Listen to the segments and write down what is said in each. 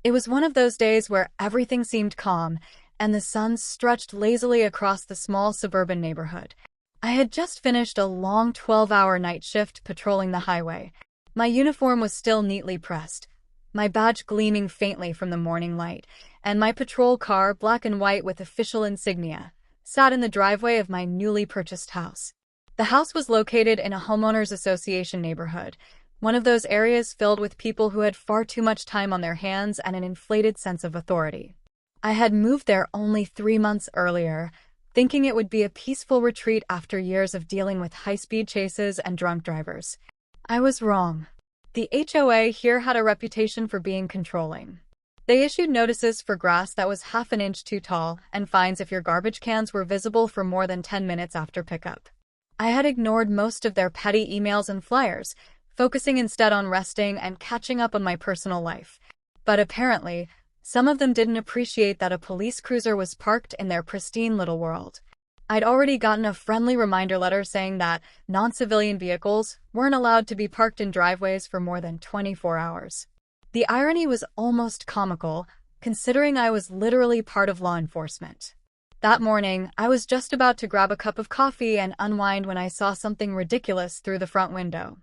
It was one of those days where everything seemed calm, and the sun stretched lazily across the small suburban neighborhood. I had just finished a long 12-hour night shift patrolling the highway. My uniform was still neatly pressed, my badge gleaming faintly from the morning light, and my patrol car, black and white with official insignia, sat in the driveway of my newly purchased house. The house was located in a homeowners association neighborhood, one of those areas filled with people who had far too much time on their hands and an inflated sense of authority. I had moved there only 3 months earlier, thinking it would be a peaceful retreat after years of dealing with high-speed chases and drunk drivers. I was wrong. The HOA here had a reputation for being controlling. They issued notices for grass that was half an inch too tall and fines if your garbage cans were visible for more than 10 minutes after pickup. I had ignored most of their petty emails and flyers, focusing instead on resting and catching up on my personal life. But apparently, some of them didn't appreciate that a police cruiser was parked in their pristine little world. I'd already gotten a friendly reminder letter saying that non-civilian vehicles weren't allowed to be parked in driveways for more than 24 hours. The irony was almost comical, considering I was literally part of law enforcement. That morning, I was just about to grab a cup of coffee and unwind when I saw something ridiculous through the front window.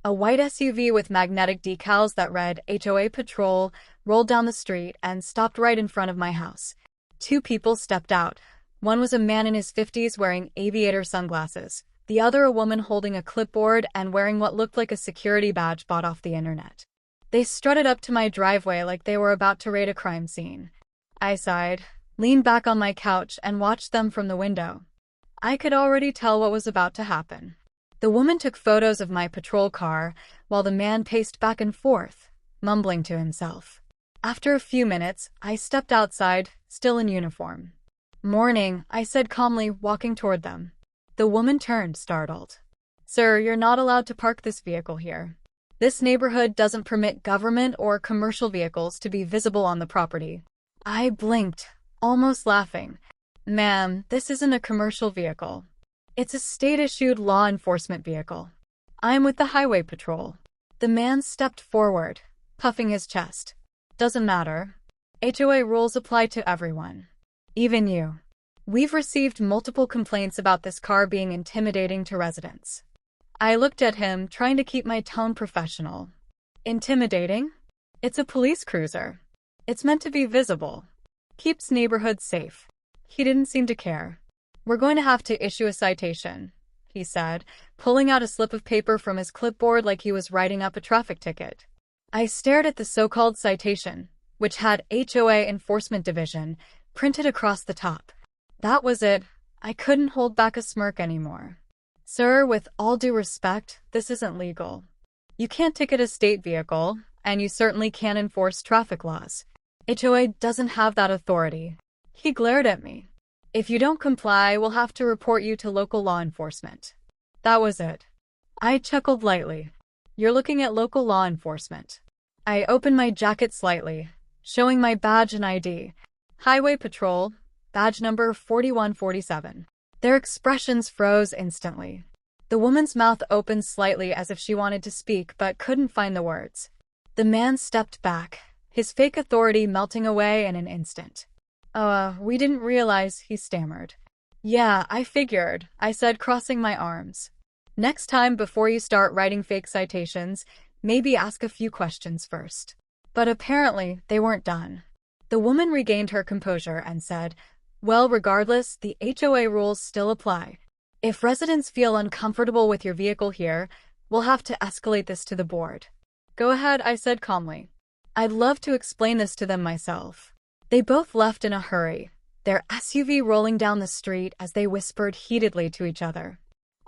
A white SUV with magnetic decals that read HOA Patrol rolled down the street and stopped right in front of my house. 2 people stepped out. One was a man in his 50s wearing aviator sunglasses, the other a woman holding a clipboard and wearing what looked like a security badge bought off the internet. They strutted up to my driveway like they were about to raid a crime scene. I sighed, leaned back on my couch, and watched them from the window. I could already tell what was about to happen. The woman took photos of my patrol car, while the man paced back and forth, mumbling to himself. After a few minutes, I stepped outside, still in uniform. "Morning," I said calmly, walking toward them. The woman turned, startled. "Sir, you're not allowed to park this vehicle here. This neighborhood doesn't permit government or commercial vehicles to be visible on the property." I blinked, almost laughing. "Ma'am, this isn't a commercial vehicle. It's a state-issued law enforcement vehicle. I'm with the Highway Patrol." The man stepped forward, puffing his chest. "Doesn't matter. HOA rules apply to everyone. Even you. We've received multiple complaints about this car being intimidating to residents." I looked at him, trying to keep my tone professional. "Intimidating? It's a police cruiser. It's meant to be visible. Keeps neighborhoods safe." He didn't seem to care. "We're going to have to issue a citation," he said, pulling out a slip of paper from his clipboard like he was writing up a traffic ticket. I stared at the so-called citation, which had HOA Enforcement Division printed across the top. That was it. I couldn't hold back a smirk anymore. "Sir, with all due respect, this isn't legal. You can't ticket a state vehicle, and you certainly can't enforce traffic laws. HOA doesn't have that authority." He glared at me. "If you don't comply, we'll have to report you to local law enforcement." That was it. I chuckled lightly. "You're looking at local law enforcement." I opened my jacket slightly, showing my badge and ID. "Highway Patrol, badge number 4147. Their expressions froze instantly. The woman's mouth opened slightly as if she wanted to speak but couldn't find the words. The man stepped back, his fake authority melting away in an instant. We didn't realize," he stammered. "Yeah, I figured," I said, crossing my arms. "Next time, before you start writing fake citations, maybe ask a few questions first." But apparently, they weren't done. The woman regained her composure and said, "Well, regardless, the HOA rules still apply. If residents feel uncomfortable with your vehicle here, we'll have to escalate this to the board." "Go ahead," I said calmly. "I'd love to explain this to them myself." They both left in a hurry, their SUV rolling down the street as they whispered heatedly to each other.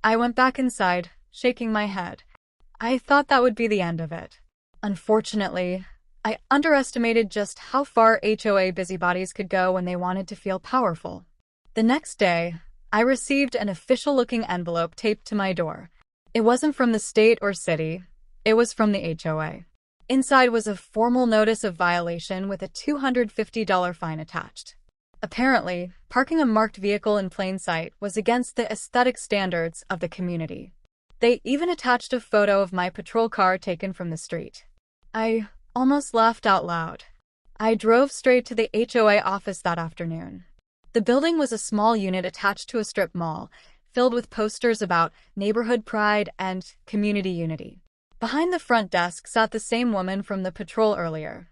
I went back inside, shaking my head. I thought that would be the end of it. Unfortunately, I underestimated just how far HOA busybodies could go when they wanted to feel powerful. The next day, I received an official-looking envelope taped to my door. It wasn't from the state or city, it was from the HOA. Inside was a formal notice of violation with a $250 fine attached. Apparently, parking a marked vehicle in plain sight was against the aesthetic standards of the community. They even attached a photo of my patrol car taken from the street. I almost laughed out loud. I drove straight to the HOA office that afternoon. The building was a small unit attached to a strip mall, filled with posters about neighborhood pride and community unity. Behind the front desk sat the same woman from the patrol earlier.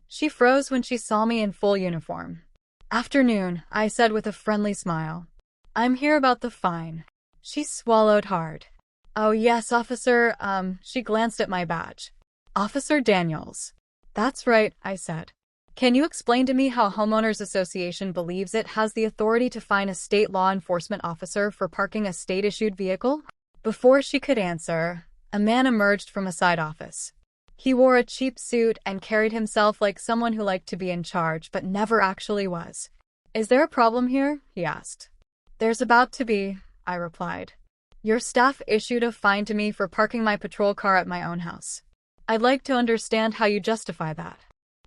She froze when she saw me in full uniform. "Afternoon," I said with a friendly smile. "I'm here about the fine." She swallowed hard. "Oh yes, officer," she glanced at my badge. "Officer Daniels." "That's right," I said. "Can you explain to me how Homeowners Association believes it has the authority to fine a state law enforcement officer for parking a state-issued vehicle?" Before she could answer, a man emerged from a side office. He wore a cheap suit and carried himself like someone who liked to be in charge but never actually was. "Is there a problem here?" he asked. "There's about to be," I replied. "Your staff issued a fine to me for parking my patrol car at my own house. I'd like to understand how you justify that."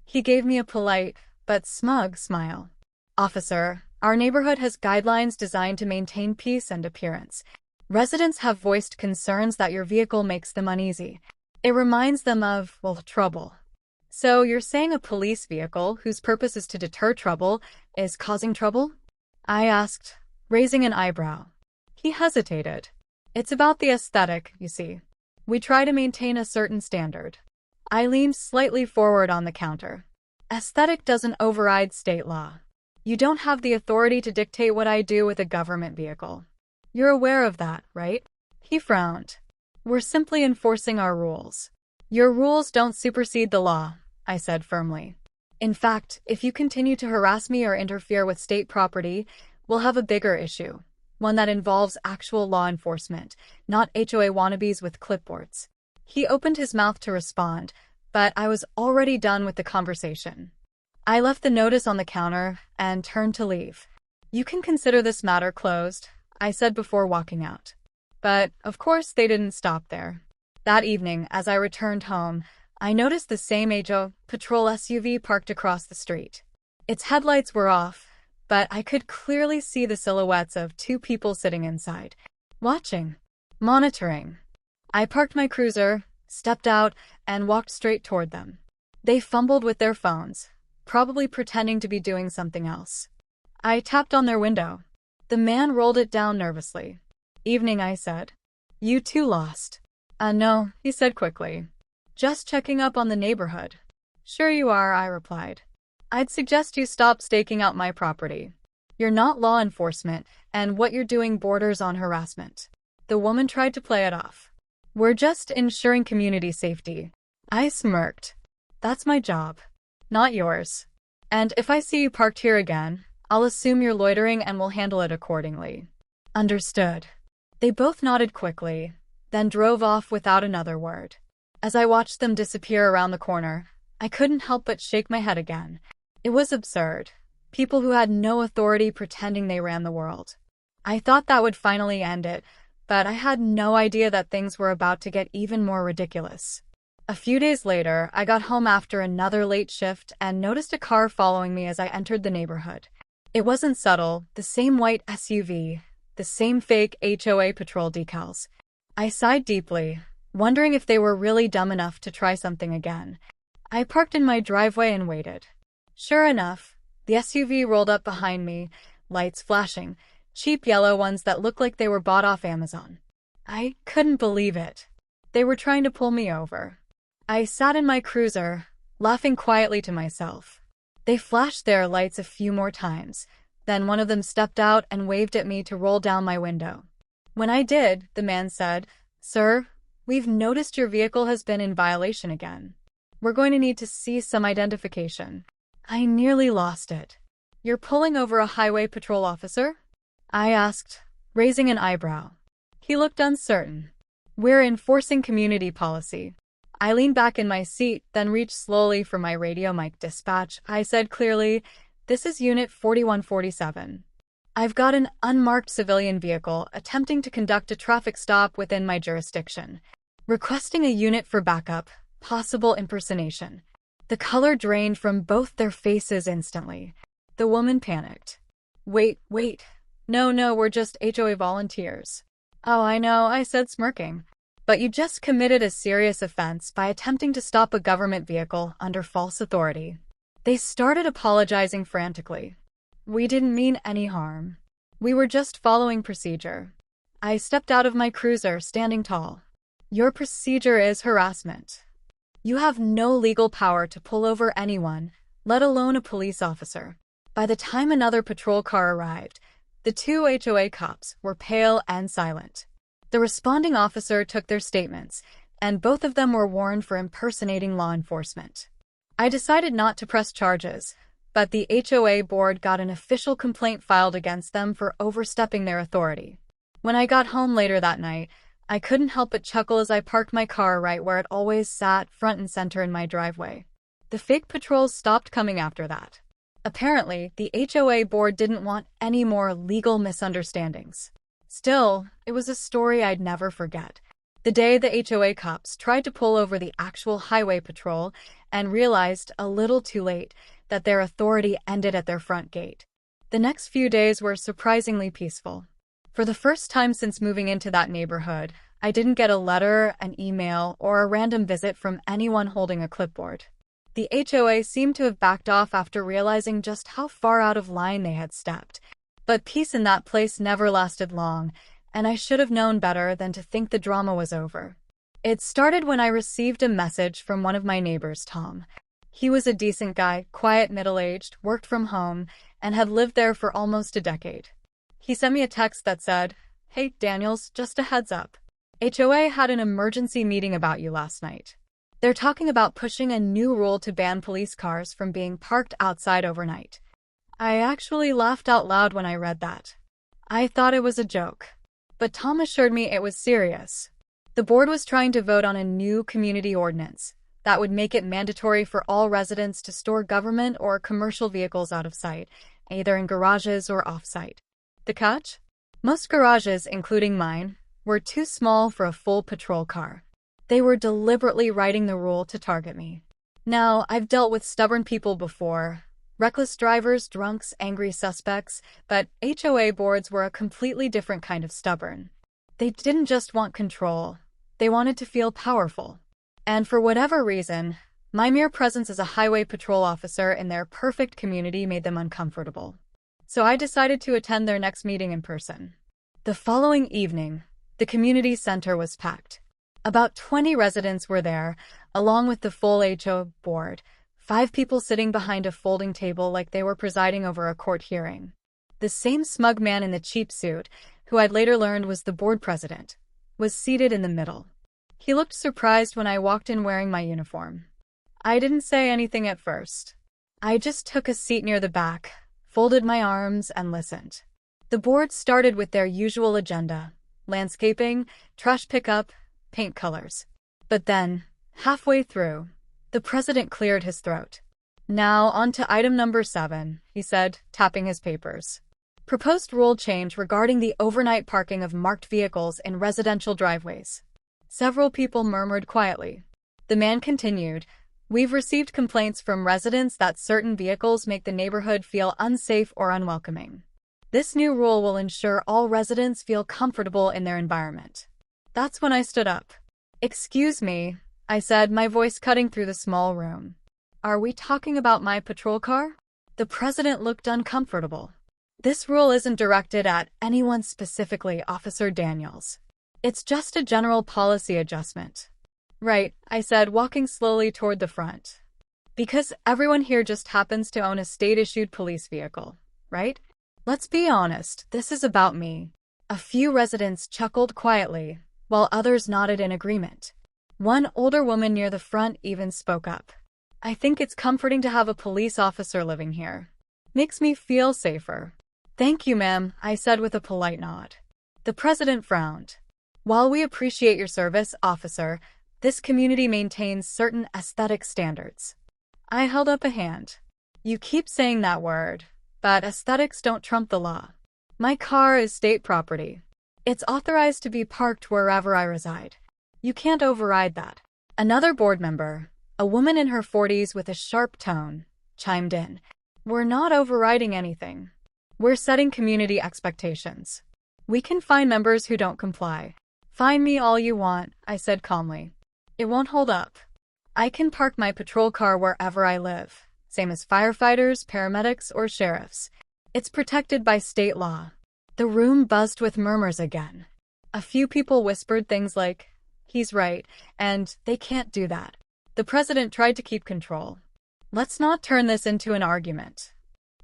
He gave me a polite, but smug smile. "Officer, our neighborhood has guidelines designed to maintain peace and appearance. Residents have voiced concerns that your vehicle makes them uneasy. It reminds them of, well, trouble. So you're saying a police vehicle, whose purpose is to deter trouble, is causing trouble?" I asked, raising an eyebrow. He hesitated. "It's about the aesthetic, you see. We try to maintain a certain standard." I leaned slightly forward on the counter. "Aesthetic doesn't override state law. You don't have the authority to dictate what I do with a government vehicle. You're aware of that, right?" He frowned. "We're simply enforcing our rules." "Your rules don't supersede the law," I said firmly. "In fact, if you continue to harass me or interfere with state property, we'll have a bigger issue. One that involves actual law enforcement, not HOA wannabes with clipboards." He opened his mouth to respond, but I was already done with the conversation. I left the notice on the counter and turned to leave. "You can consider this matter closed," I said before walking out. But, of course, they didn't stop there. That evening, as I returned home, I noticed the same HOA patrol SUV parked across the street. Its headlights were off, but I could clearly see the silhouettes of two people sitting inside, watching, monitoring. I parked my cruiser, stepped out, and walked straight toward them. They fumbled with their phones, probably pretending to be doing something else. I tapped on their window. The man rolled it down nervously. "Evening," I said. "You too lost?" No," he said quickly. "Just checking up on the neighborhood." "Sure you are," I replied. "I'd suggest you stop staking out my property. You're not law enforcement, and what you're doing borders on harassment." The woman tried to play it off. "We're just ensuring community safety." I smirked. "That's my job, not yours. And if I see you parked here again, I'll assume you're loitering and we'll handle it accordingly." "Understood." They both nodded quickly, then drove off without another word. As I watched them disappear around the corner, I couldn't help but shake my head again. It was absurd. People who had no authority pretending they ran the world. I thought that would finally end it, but I had no idea that things were about to get even more ridiculous. A few days later, I got home after another late shift and noticed a car following me as I entered the neighborhood. It wasn't subtle, the same white SUV, the same fake HOA patrol decals. I sighed deeply, wondering if they were really dumb enough to try something again. I parked in my driveway and waited. Sure enough, the SUV rolled up behind me, lights flashing, cheap yellow ones that looked like they were bought off Amazon. I couldn't believe it. They were trying to pull me over. I sat in my cruiser, laughing quietly to myself. They flashed their lights a few more times. Then one of them stepped out and waved at me to roll down my window. When I did, the man said, "Sir, we've noticed your vehicle has been in violation again. We're going to need to see some identification." I nearly lost it. "You're pulling over a highway patrol officer?" I asked, raising an eyebrow. He looked uncertain. "We're enforcing community policy." I leaned back in my seat, then reached slowly for my radio mic. "Dispatch," I said clearly. "This is Unit 4147. I've got an unmarked civilian vehicle attempting to conduct a traffic stop within my jurisdiction. Requesting a unit for backup, possible impersonation." The color drained from both their faces instantly. The woman panicked. Wait. No, we're just HOA volunteers." "Oh, I know," I said, smirking. "But you just committed a serious offense by attempting to stop a government vehicle under false authority." They started apologizing frantically. We didn't mean any harm. We were just following procedure. I stepped out of my cruiser, standing tall. Your procedure is harassment. You have no legal power to pull over anyone, let alone a police officer. By the time another patrol car arrived, the two HOA cops were pale and silent. The responding officer took their statements, and both of them were warned for impersonating law enforcement. I decided not to press charges, but the HOA board got an official complaint filed against them for overstepping their authority. When I got home later that night, I couldn't help but chuckle as I parked my car right where it always sat, front and center in my driveway. The fake patrols stopped coming after that. Apparently, the HOA board didn't want any more legal misunderstandings. Still, it was a story I'd never forget. The day the HOA cops tried to pull over the actual highway patrol and realized, a little too late, that their authority ended at their front gate. The next few days were surprisingly peaceful. For the first time since moving into that neighborhood, I didn't get a letter, an email, or a random visit from anyone holding a clipboard. The HOA seemed to have backed off after realizing just how far out of line they had stepped. But peace in that place never lasted long, and I should have known better than to think the drama was over. It started when I received a message from one of my neighbors, Tom. He was a decent guy, quiet, middle-aged, worked from home, and had lived there for almost a decade. He sent me a text that said, "Hey, Daniels, just a heads up. HOA had an emergency meeting about you last night. They're talking about pushing a new rule to ban police cars from being parked outside overnight." I actually laughed out loud when I read that. I thought it was a joke. But Tom assured me it was serious. The board was trying to vote on a new community ordinance that would make it mandatory for all residents to store government or commercial vehicles out of sight, either in garages or off-site. The catch? Most garages, including mine, were too small for a full patrol car. They were deliberately writing the rule to target me. Now, I've dealt with stubborn people before. Reckless drivers, drunks, angry suspects, but HOA boards were a completely different kind of stubborn. They didn't just want control. They wanted to feel powerful. And for whatever reason, my mere presence as a highway patrol officer in their perfect community made them uncomfortable. So I decided to attend their next meeting in person. The following evening, the community center was packed. About 20 residents were there, along with the full HOA board, 5 people sitting behind a folding table like they were presiding over a court hearing. The same smug man in the cheap suit, who I'd later learned was the board president, was seated in the middle. He looked surprised when I walked in wearing my uniform. I didn't say anything at first. I just took a seat near the back, folded my arms, and listened. The board started with their usual agenda: landscaping, trash pickup, paint colors. But then, halfway through, the president cleared his throat. "Now on to item number 7, he said, tapping his papers. Proposed rule change regarding the overnight parking of marked vehicles in residential driveways. Several people murmured quietly. The man continued, "We've received complaints from residents that certain vehicles make the neighborhood feel unsafe or unwelcoming. This new rule will ensure all residents feel comfortable in their environment." That's when I stood up. "Excuse me," I said, my voice cutting through the small room. "Are we talking about my patrol car?" The president looked uncomfortable. "This rule isn't directed at anyone specifically, Officer Daniels. It's just a general policy adjustment." "Right," I said, walking slowly toward the front. "Because everyone here just happens to own a state-issued police vehicle, right? Let's be honest, this is about me." A few residents chuckled quietly, while others nodded in agreement. One older woman near the front even spoke up. "I think it's comforting to have a police officer living here. Makes me feel safer." "Thank you, ma'am," I said with a polite nod. The president frowned. "While we appreciate your service, officer, this community maintains certain aesthetic standards." I held up a hand. "You keep saying that word, but aesthetics don't trump the law. My car is state property. It's authorized to be parked wherever I reside. You can't override that." Another board member, a woman in her 40s with a sharp tone, chimed in. "We're not overriding anything. We're setting community expectations. We can fine members who don't comply." "Fine me all you want," I said calmly. "It won't hold up. I can park my patrol car wherever I live, same as firefighters, paramedics, or sheriffs. It's protected by state law. The room buzzed with murmurs again. A few people whispered things like, "He's right," and "They can't do that." The president tried to keep control. "Let's not turn this into an argument.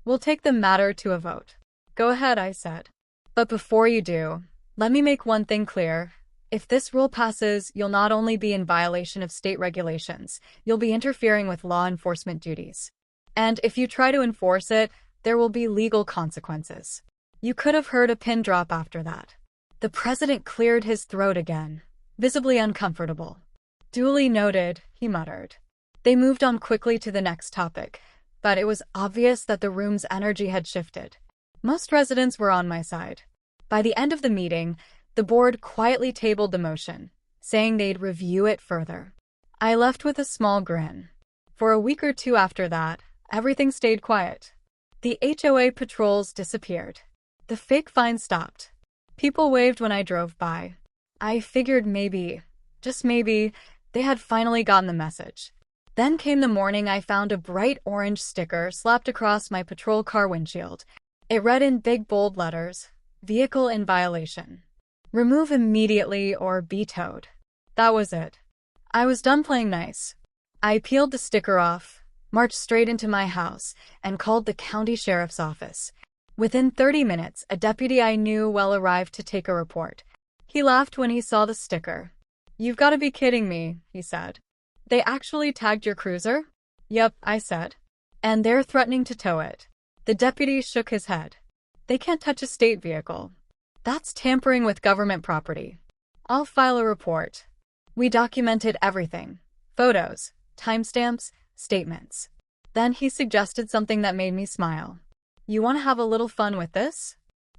We'll take the matter to a vote." "Go ahead," I said. "But before you do, let me make one thing clear. If this rule passes, you'll not only be in violation of state regulations, you'll be interfering with law enforcement duties. And if you try to enforce it, there will be legal consequences." You could have heard a pin drop after that. The president cleared his throat again, visibly uncomfortable. "Duly noted," he muttered. They moved on quickly to the next topic, but it was obvious that the room's energy had shifted. Most residents were on my side. By the end of the meeting, the board quietly tabled the motion, saying they'd review it further. I left with a small grin. For a week or two after that, everything stayed quiet. The HOA patrols disappeared. The fake fines stopped. People waved when I drove by. I figured maybe, just maybe, they had finally gotten the message. Then came the morning I found a bright orange sticker slapped across my patrol car windshield. It read in big bold letters, "Vehicle in violation. Remove immediately or be towed." That was it. I was done playing nice. I peeled the sticker off, marched straight into my house, and called the county sheriff's office. Within 30 minutes, a deputy I knew well arrived to take a report. He laughed when he saw the sticker. "You've got to be kidding me," he said. "They actually tagged your cruiser?" "Yep," I said. "And they're threatening to tow it." The deputy shook his head. "They can't touch a state vehicle. That's tampering with government property. I'll file a report." We documented everything. Photos, timestamps, statements. Then he suggested something that made me smile. "You want to have a little fun with this?"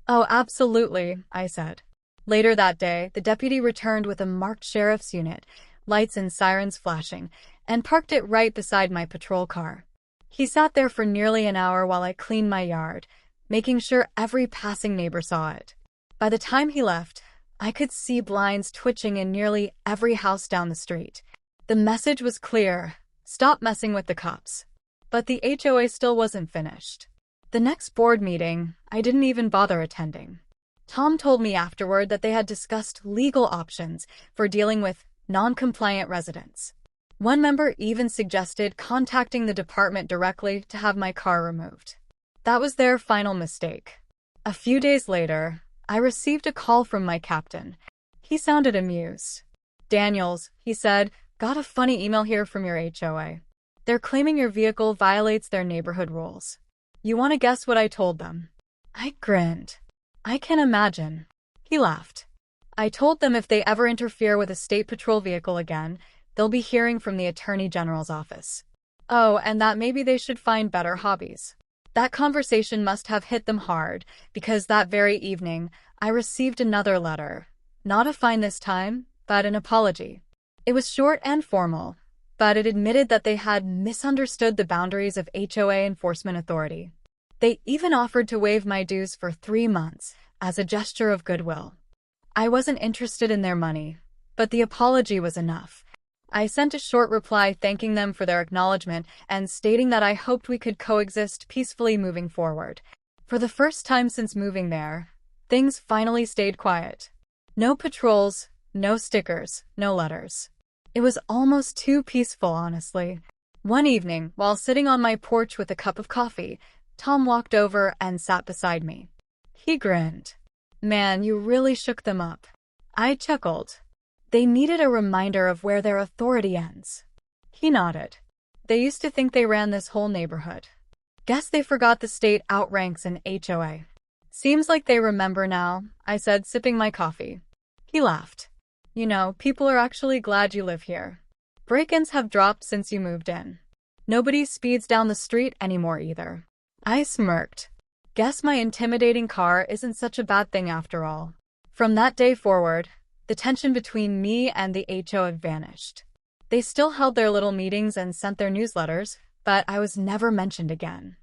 "Oh, absolutely," I said. Later that day, the deputy returned with a marked sheriff's unit, lights and sirens flashing, and parked it right beside my patrol car. He sat there for nearly an hour while I cleaned my yard, making sure every passing neighbor saw it. By the time he left, I could see blinds twitching in nearly every house down the street. The message was clear: stop messing with the cops. But the HOA still wasn't finished. The next board meeting, I didn't even bother attending. Tom told me afterward that they had discussed legal options for dealing with non-compliant residents. One member even suggested contacting the department directly to have my car removed. That was their final mistake. A few days later, I received a call from my captain. He sounded amused. "Daniels," he said, "got a funny email here from your HOA. They're claiming your vehicle violates their neighborhood rules. You want to guess what I told them?" I grinned. "I can imagine." He laughed. "I told them if they ever interfere with a state patrol vehicle again, they'll be hearing from the Attorney General's office. Oh, and that maybe they should find better hobbies." That conversation must have hit them hard, because that very evening, I received another letter. Not a fine this time, but an apology. It was short and formal, but it admitted that they had misunderstood the boundaries of HOA enforcement authority. They even offered to waive my dues for 3 months as a gesture of goodwill. I wasn't interested in their money, but the apology was enough. I sent a short reply thanking them for their acknowledgement and stating that I hoped we could coexist peacefully moving forward. For the first time since moving there, things finally stayed quiet. No patrols, no stickers, no letters. It was almost too peaceful, honestly. One evening, while sitting on my porch with a cup of coffee, Tom walked over and sat beside me. He grinned. "Man, you really shook them up." I chuckled. They needed a reminder of where their authority ends. He nodded. "They used to think they ran this whole neighborhood. Guess they forgot the state outranks an HOA." "Seems like they remember now," I said, sipping my coffee. He laughed. "You know, people are actually glad you live here. Break-ins have dropped since you moved in. Nobody speeds down the street anymore either." I smirked. Guess my intimidating car isn't such a bad thing after all. From that day forward, the tension between me and the HOA vanished. They still held their little meetings and sent their newsletters, but I was never mentioned again.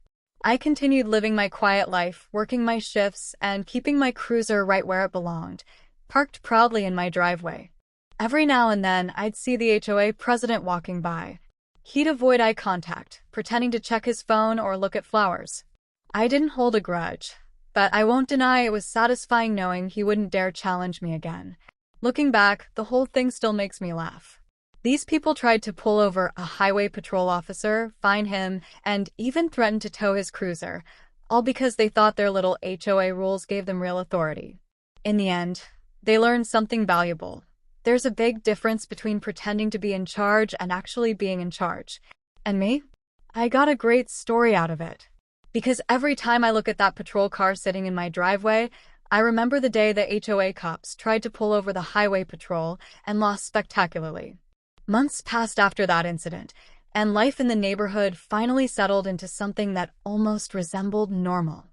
I continued living my quiet life, working my shifts, and keeping my cruiser right where it belonged, parked proudly in my driveway. Every now and then, I'd see the HOA president walking by. He'd avoid eye contact, pretending to check his phone or look at flowers. I didn't hold a grudge, but I won't deny it was satisfying knowing he wouldn't dare challenge me again. Looking back, the whole thing still makes me laugh. These people tried to pull over a highway patrol officer, fine him, and even threatened to tow his cruiser, all because they thought their little HOA rules gave them real authority. In the end, they learned something valuable. There's a big difference between pretending to be in charge and actually being in charge. And me? I got a great story out of it. Because every time I look at that patrol car sitting in my driveway, I remember the day the HOA cops tried to pull over the highway patrol and lost spectacularly. Months passed after that incident, and life in the neighborhood finally settled into something that almost resembled normal.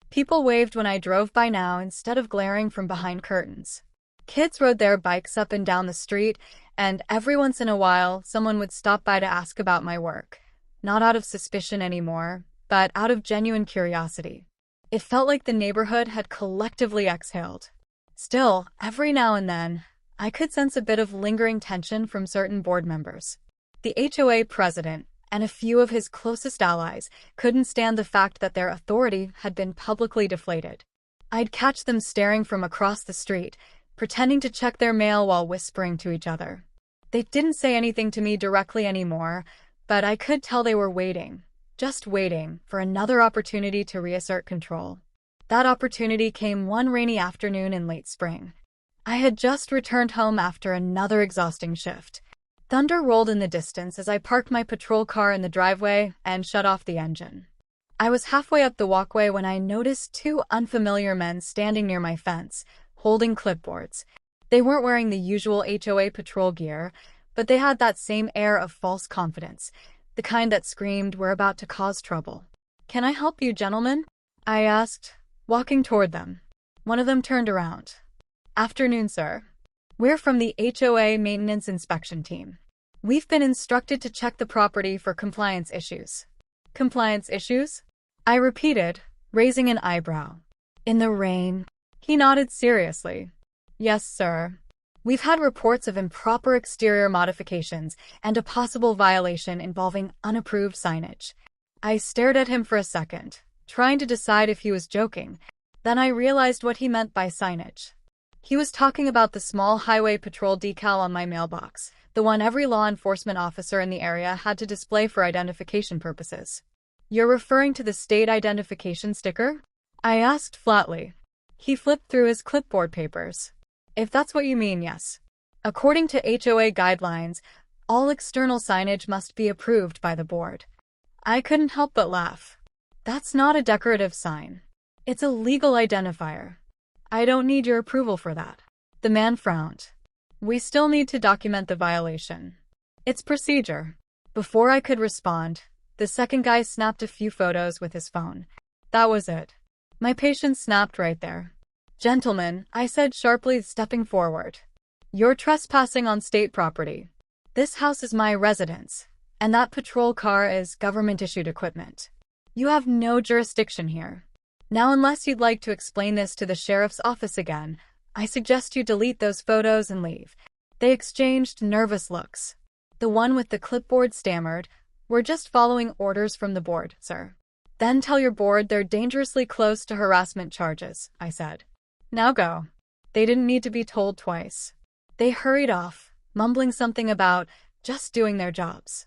People waved when I drove by now instead of glaring from behind curtains. Kids rode their bikes up and down the street, and every once in a while, someone would stop by to ask about my work. Not out of suspicion anymore, but out of genuine curiosity. It felt like the neighborhood had collectively exhaled. Still, every now and then, I could sense a bit of lingering tension from certain board members. The HOA president and a few of his closest allies couldn't stand the fact that their authority had been publicly deflated. I'd catch them staring from across the street, pretending to check their mail while whispering to each other. They didn't say anything to me directly anymore, but I could tell they were waiting, just waiting, for another opportunity to reassert control. That opportunity came one rainy afternoon in late spring. I had just returned home after another exhausting shift. Thunder rolled in the distance as I parked my patrol car in the driveway and shut off the engine. I was halfway up the walkway when I noticed two unfamiliar men standing near my fence, holding clipboards. They weren't wearing the usual HOA patrol gear, but they had that same air of false confidence, the kind that screamed, "We're about to cause trouble." "Can I help you, gentlemen?" I asked, walking toward them. One of them turned around. "Afternoon, sir. We're from the HOA Maintenance Inspection Team. We've been instructed to check the property for compliance issues." "Compliance issues?" I repeated, raising an eyebrow. "In the rain?" He nodded seriously. "Yes, sir. We've had reports of improper exterior modifications and a possible violation involving unapproved signage." I stared at him for a second, trying to decide if he was joking. Then I realized what he meant by signage. He was talking about the small highway patrol decal on my mailbox, the one every law enforcement officer in the area had to display for identification purposes. "You're referring to the state identification sticker?" I asked flatly. He flipped through his clipboard papers. "If that's what you mean, yes. According to HOA guidelines, all external signage must be approved by the board." I couldn't help but laugh. "That's not a decorative sign. It's a legal identifier. I don't need your approval for that." The man frowned. "We still need to document the violation. It's procedure." Before I could respond, the second guy snapped a few photos with his phone. That was it. My patience snapped right there. "Gentlemen," I said sharply, stepping forward. "You're trespassing on state property. This house is my residence, and that patrol car is government-issued equipment. You have no jurisdiction here. Now, unless you'd like to explain this to the sheriff's office again, I suggest you delete those photos and leave." They exchanged nervous looks. The one with the clipboard stammered, "We're just following orders from the board, sir." "Then tell your board they're dangerously close to harassment charges," I said. "Now go." They didn't need to be told twice. They hurried off, mumbling something about just doing their jobs.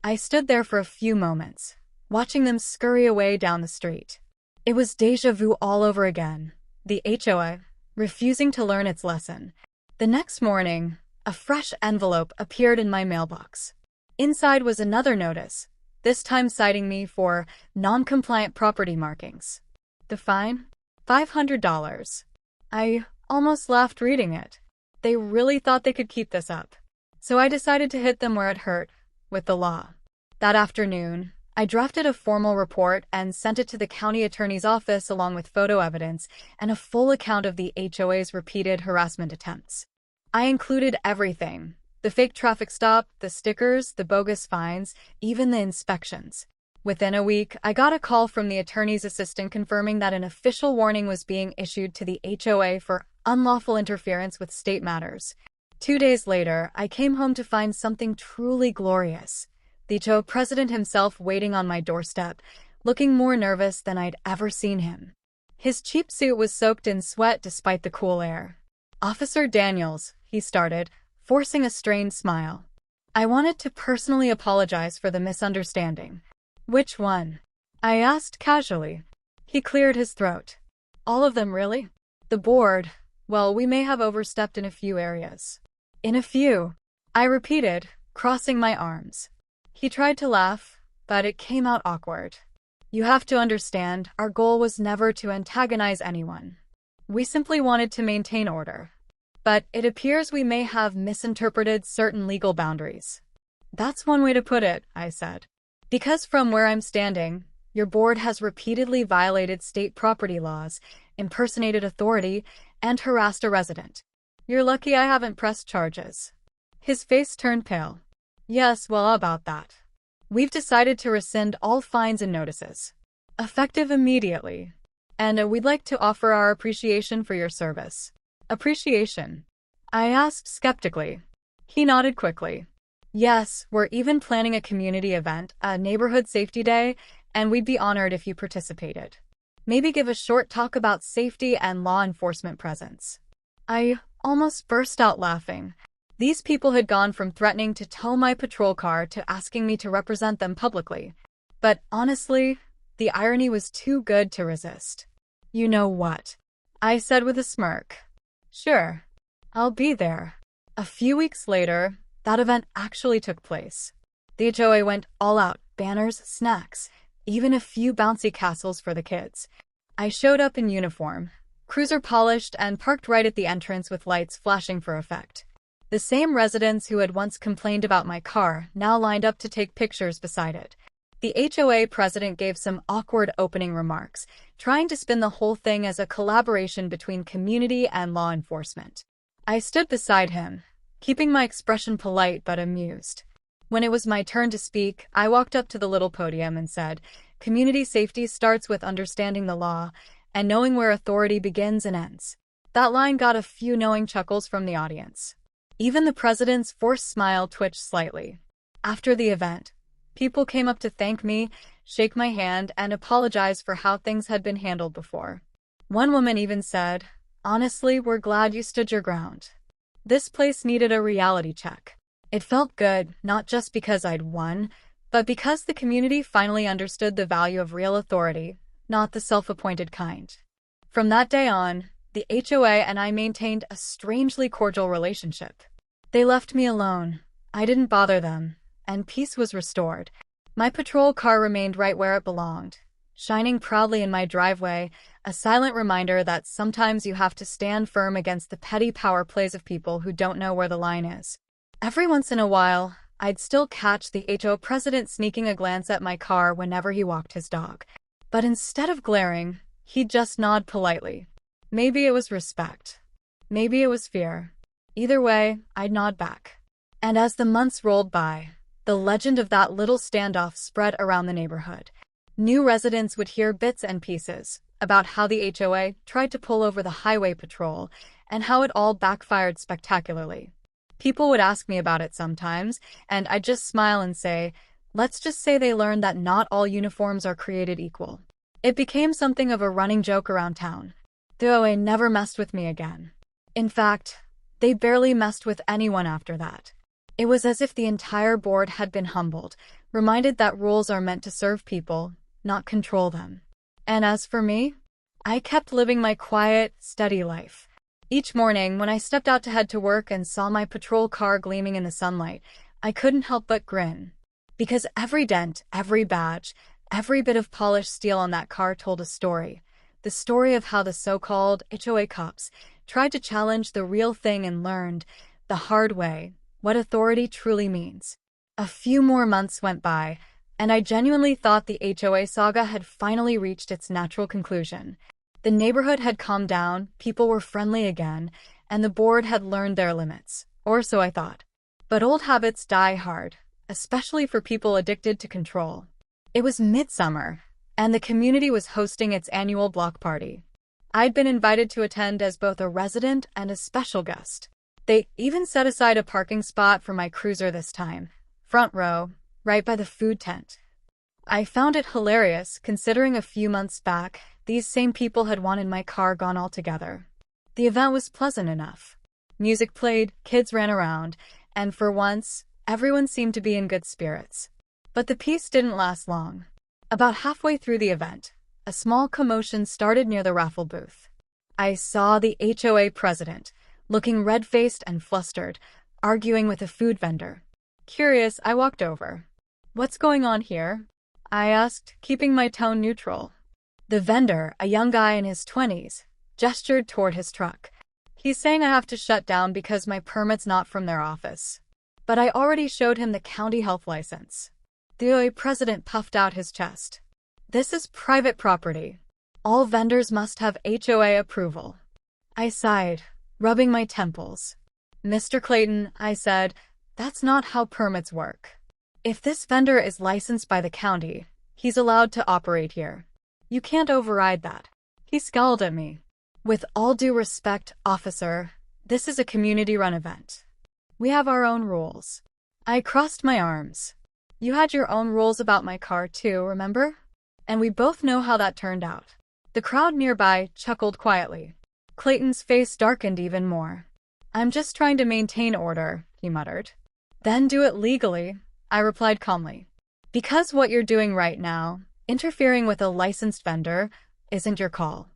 I stood there for a few moments, watching them scurry away down the street. It was déjà vu all over again, the HOA refusing to learn its lesson. The next morning, a fresh envelope appeared in my mailbox. Inside was another notice, this time citing me for non-compliant property markings. The fine? $500. I almost laughed reading it. They really thought they could keep this up. So I decided to hit them where it hurt, with the law. That afternoon, I drafted a formal report and sent it to the county attorney's office along with photo evidence and a full account of the HOA's repeated harassment attempts. I included everything: the fake traffic stop, the stickers, the bogus fines, even the inspections. Within a week, I got a call from the attorney's assistant confirming that an official warning was being issued to the HOA for unlawful interference with state matters. 2 days later, I came home to find something truly glorious: the HOA president himself waiting on my doorstep, looking more nervous than I'd ever seen him. His cheap suit was soaked in sweat despite the cool air. "Officer Daniels," he started, forcing a strained smile. "I wanted to personally apologize for the misunderstanding." "Which one?" I asked casually. He cleared his throat. "All of them, really? The board, well, we may have overstepped in a few areas." "In a few," I repeated, crossing my arms. He tried to laugh, but it came out awkward. "You have to understand, our goal was never to antagonize anyone. We simply wanted to maintain order. But it appears we may have misinterpreted certain legal boundaries." "That's one way to put it," I said. "Because from where I'm standing, your board has repeatedly violated state property laws, impersonated authority, and harassed a resident. You're lucky I haven't pressed charges." His face turned pale. "Yes, well, about that. We've decided to rescind all fines and notices, effective immediately. And we'd like to offer our appreciation for your service." "Appreciation?" I asked skeptically. He nodded quickly. "Yes, we're even planning a community event, a neighborhood safety day, and we'd be honored if you participated. Maybe give a short talk about safety and law enforcement presence." I almost burst out laughing. These people had gone from threatening to tow my patrol car to asking me to represent them publicly. But honestly, the irony was too good to resist. "You know what?" I said with a smirk. "Sure, I'll be there." A few weeks later, that event actually took place. The HOA went all out, banners, snacks, even a few bouncy castles for the kids. I showed up in uniform, cruiser polished, and parked right at the entrance with lights flashing for effect. The same residents who had once complained about my car now lined up to take pictures beside it. The HOA president gave some awkward opening remarks, trying to spin the whole thing as a collaboration between community and law enforcement. I stood beside him, keeping my expression polite but amused. When it was my turn to speak, I walked up to the little podium and said, "Community safety starts with understanding the law and knowing where authority begins and ends." That line got a few knowing chuckles from the audience. Even the president's forced smile twitched slightly. After the event, people came up to thank me, shake my hand, and apologize for how things had been handled before. One woman even said, "Honestly, we're glad you stood your ground." This place needed a reality check. It felt good, not just because I'd won, but because the community finally understood the value of real authority, not the self-appointed kind. From that day on, the HOA and I maintained a strangely cordial relationship. They left me alone. I didn't bother them, and peace was restored. My patrol car remained right where it belonged, shining proudly in my driveway, a silent reminder that sometimes you have to stand firm against the petty power plays of people who don't know where the line is. Every once in a while, I'd still catch the HOA president sneaking a glance at my car whenever he walked his dog. But instead of glaring, he'd just nod politely. Maybe it was respect. Maybe it was fear. Either way, I'd nod back. And as the months rolled by, the legend of that little standoff spread around the neighborhood. New residents would hear bits and pieces about how the HOA tried to pull over the highway patrol and how it all backfired spectacularly. People would ask me about it sometimes, and I'd just smile and say, "Let's just say they learned that not all uniforms are created equal." It became something of a running joke around town. The HOA never messed with me again. In fact, they barely messed with anyone after that. It was as if the entire board had been humbled, reminded that rules are meant to serve people, not control them. And as for me, I kept living my quiet, steady life. Each morning, when I stepped out to head to work and saw my patrol car gleaming in the sunlight, I couldn't help but grin. Because every dent, every badge, every bit of polished steel on that car told a story. The story of how the so-called HOA cops tried to challenge the real thing and learned, the hard way, what authority truly means. A few more months went by, and I genuinely thought the HOA saga had finally reached its natural conclusion. The neighborhood had calmed down, people were friendly again, and the board had learned their limits. Or so I thought. But old habits die hard, especially for people addicted to control. It was midsummer, and the community was hosting its annual block party. I'd been invited to attend as both a resident and a special guest. They even set aside a parking spot for my cruiser this time, front row, right by the food tent. I found it hilarious, considering a few months back, these same people had wanted my car gone altogether. The event was pleasant enough. Music played, kids ran around, and for once, everyone seemed to be in good spirits. But the peace didn't last long. About halfway through the event, a small commotion started near the raffle booth. I saw the HOA president, looking red-faced and flustered, arguing with a food vendor. Curious, I walked over. "What's going on here?" I asked, keeping my tone neutral. The vendor, a young guy in his 20s, gestured toward his truck. "He's saying I have to shut down because my permit's not from their office." But I already showed him the county health license. The HOA president puffed out his chest. "This is private property. All vendors must have HOA approval." I sighed, rubbing my temples. "Mr. Clayton," I said, "that's not how permits work. If this vendor is licensed by the county, he's allowed to operate here. You can't override that." He scowled at me. "With all due respect, officer, this is a community-run event. We have our own rules." I crossed my arms. "You had your own rules about my car too, remember? And we both know how that turned out." The crowd nearby chuckled quietly. Clayton's face darkened even more. "I'm just trying to maintain order," he muttered. "Then do it legally," I replied calmly. "Because what you're doing right now, interfering with a licensed vendor, isn't your call.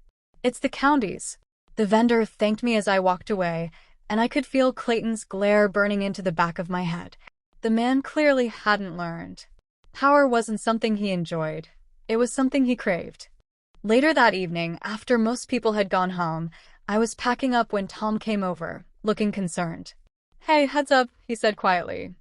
It's the county's." The vendor thanked me as I walked away, and I could feel Clayton's glare burning into the back of my head. The man clearly hadn't learned. Power wasn't something he enjoyed. It was something he craved. Later that evening, after most people had gone home, I was packing up when Tom came over, looking concerned. "Hey, heads up," he said quietly.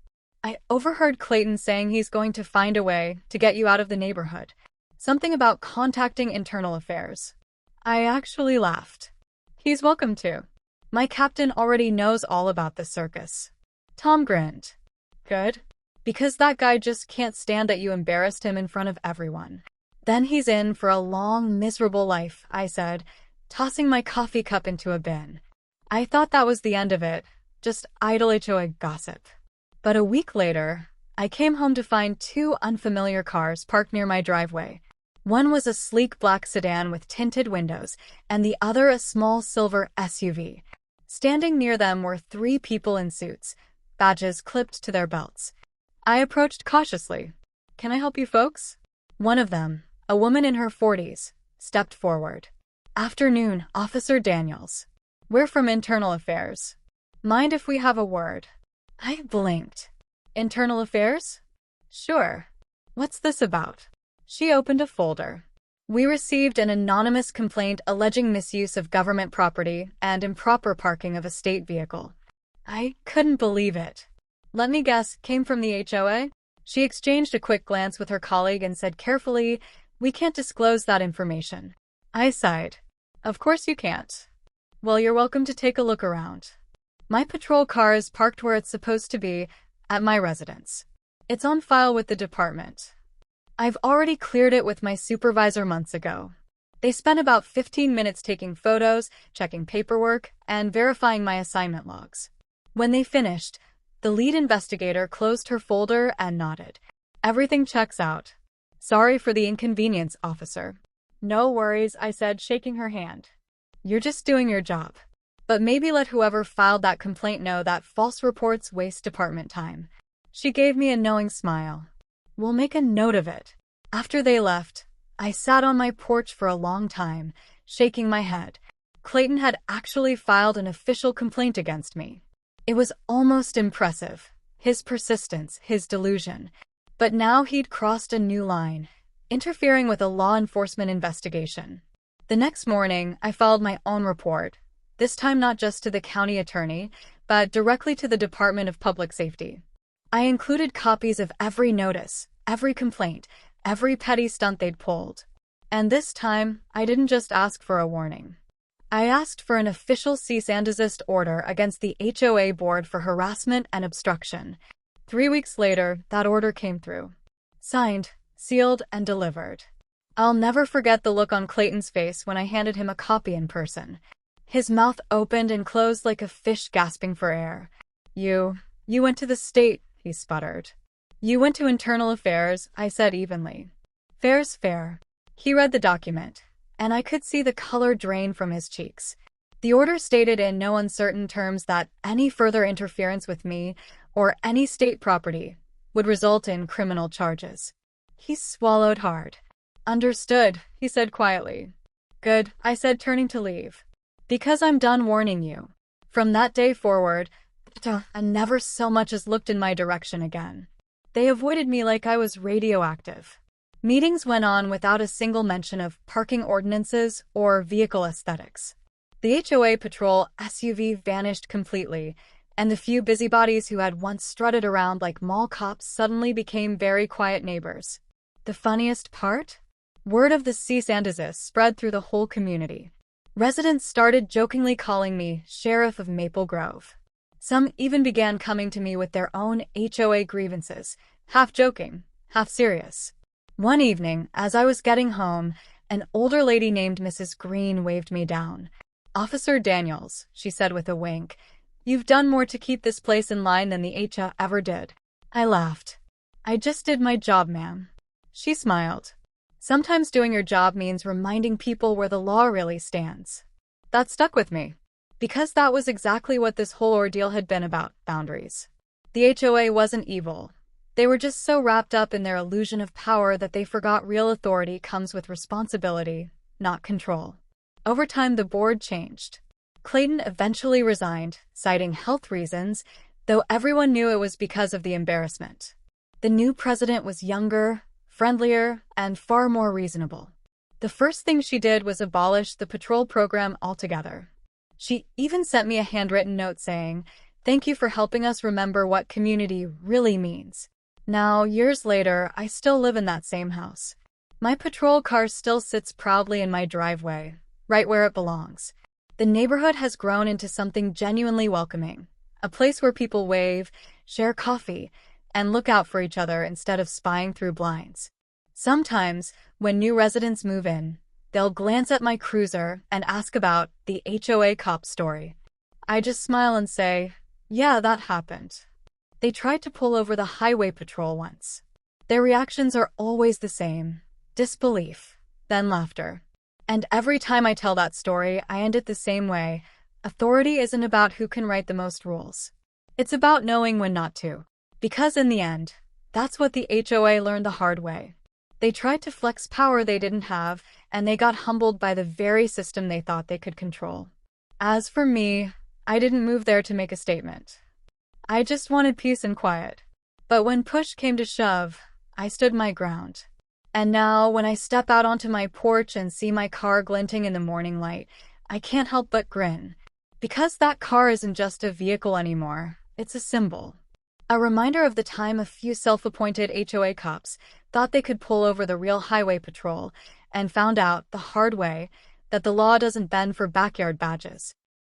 "I overheard Clayton saying he's going to find a way to get you out of the neighborhood. Something about contacting internal affairs." I actually laughed. "He's welcome to. My captain already knows all about this circus." Tom grinned. "Good. Because that guy just can't stand that you embarrassed him in front of everyone." "Then he's in for a long, miserable life," I said, tossing my coffee cup into a bin. I thought that was the end of it, just idle HOA gossip. But a week later, I came home to find two unfamiliar cars parked near my driveway. One was a sleek black sedan with tinted windows, and the other a small silver SUV. Standing near them were three people in suits, badges clipped to their belts. I approached cautiously. "Can I help you folks?" One of them, a woman in her 40s, stepped forward. "Afternoon, Officer Daniels. We're from Internal Affairs. Mind if we have a word?" I blinked. "Internal Affairs? Sure. What's this about?" She opened a folder. "We received an anonymous complaint alleging misuse of government property and improper parking of a state vehicle." I couldn't believe it. "Let me guess, came from the HOA?" She exchanged a quick glance with her colleague and said carefully, "We can't disclose that information." I sighed. "Of course you can't. Well, you're welcome to take a look around. My patrol car is parked where it's supposed to be, at my residence. It's on file with the department. I've already cleared it with my supervisor months ago." They spent about 15 minutes taking photos, checking paperwork, and verifying my assignment logs. When they finished, the lead investigator closed her folder and nodded. "Everything checks out. Sorry for the inconvenience, officer." "No worries," I said, shaking her hand. "You're just doing your job. But maybe let whoever filed that complaint know that false reports waste department time." She gave me a knowing smile. "We'll make a note of it." After they left, I sat on my porch for a long time, shaking my head. Clayton had actually filed an official complaint against me. It was almost impressive, his persistence, his delusion. But now he'd crossed a new line, interfering with a law enforcement investigation. The next morning, I filed my own report, this time not just to the county attorney, but directly to the Department of Public Safety. I included copies of every notice, every complaint, every petty stunt they'd pulled. And this time, I didn't just ask for a warning. I asked for an official cease and desist order against the HOA board for harassment and obstruction. 3 weeks later, that order came through. Signed, sealed, and delivered. I'll never forget the look on Clayton's face when I handed him a copy in person. His mouth opened and closed like a fish gasping for air. You went to the state," he sputtered. You went to internal affairs, I said evenly. Fair's fair. He read the document, and I could see the color drain from his cheeks. The order stated in no uncertain terms that any further interference with me or any state property would result in criminal charges. He swallowed hard. Understood, he said quietly. Good, I said, turning to leave. Because I'm done warning you. From that day forward, I never so much as looked in my direction again. They avoided me like I was radioactive. Meetings went on without a single mention of parking ordinances or vehicle aesthetics. The HOA patrol SUV vanished completely, and the few busybodies who had once strutted around like mall cops suddenly became very quiet neighbors. The funniest part? Word of the cease and desist spread through the whole community. Residents started jokingly calling me Sheriff of Maple Grove. Some even began coming to me with their own HOA grievances, half joking, half serious. One evening, as I was getting home, an older lady named Mrs. Green waved me down. Officer Daniels, she said with a wink, you've done more to keep this place in line than the HOA ever did. I laughed. I just did my job, ma'am. She smiled. Sometimes doing your job means reminding people where the law really stands. That stuck with me, because that was exactly what this whole ordeal had been about, boundaries. The HOA wasn't evil. They were just so wrapped up in their illusion of power that they forgot real authority comes with responsibility, not control. Over time, the board changed. Clayton eventually resigned, citing health reasons, though everyone knew it was because of the embarrassment. The new president was younger, friendlier, and far more reasonable. The first thing she did was abolish the patrol program altogether. She even sent me a handwritten note saying, "Thank you for helping us remember what community really means." Now, years later, I still live in that same house. My patrol car still sits proudly in my driveway, right where it belongs. The neighborhood has grown into something genuinely welcoming, a place where people wave, share coffee, and look out for each other instead of spying through blinds. Sometimes, when new residents move in, they'll glance at my cruiser and ask about the HOA cop story. I just smile and say, yeah, that happened. They tried to pull over the highway patrol once. Their reactions are always the same: disbelief, then laughter. And every time I tell that story, I end it the same way. Authority isn't about who can write the most rules. It's about knowing when not to. Because in the end, that's what the HOA learned the hard way. They tried to flex power they didn't have, and they got humbled by the very system they thought they could control. As for me, I didn't move there to make a statement. I just wanted peace and quiet. But when push came to shove, I stood my ground. And now, when I step out onto my porch and see my car glinting in the morning light, I can't help but grin. Because that car isn't just a vehicle anymore, it's a symbol. A reminder of the time a few self-appointed HOA cops thought they could pull over the real highway patrol and found out the hard way that the law doesn't bend for backyard badges.